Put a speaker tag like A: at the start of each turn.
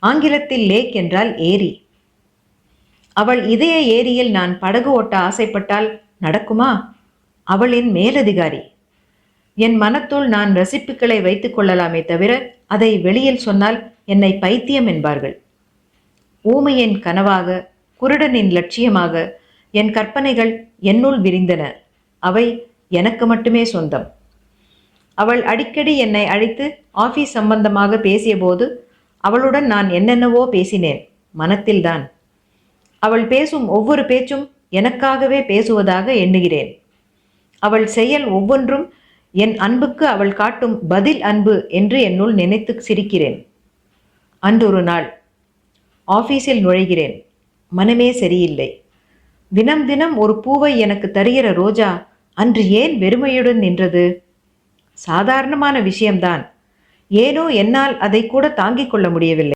A: ஆங்கிலத்தில் லேக் என்றால் ஏரி. அவள் இதய ஏரியில் நான் படகு ஓட்ட ஆசைப்பட்டால் நடக்குமா? அவள் என் மேலதிகாரி. என் மனத்துள் நான் ரசிப்புகளை வைத்துக் கொள்ளலாமே தவிர அதை வெளியில் சொன்னால் என்னை பைத்தியம் என்பார்கள். ஊமையின் கனவாக, குருடனின் லட்சியமாக என் கற்பனைகள் என்னுள் விரிந்தன. அவை எனக்கு மட்டுமே சொந்தம். அவள் அடிக்கடி என்னை அழைத்து ஆபீஸ் சம்பந்தமாக பேசியபோது அவளுடன் நான் என்னென்னவோ பேசினேன், மனத்தில்தான். அவள் பேசும் ஒவ்வொரு பேச்சும் எனக்காகவே பேசுவதாக எண்ணுகிறேன். அவள் செயல் ஒவ்வொன்றும் என் அன்புக்கு அவள் காட்டும் பதில் அன்பு என்று என்னுள் நினைத்து சிரிக்கிறேன். அன்றொரு நாள் ஆபீஸில் நுழைகிறேன். மனமே சரியில்லை. தினம் தினம் ஒரு பூவை எனக்கு தருகிற ரோஜா அன்று ஏன் வெறுமையுடன் நின்றது? சாதாரணமான விஷயம்தான். ஏனோ என்னால் அதை கூட தாங்கிக் கொள்ள முடியவில்லை.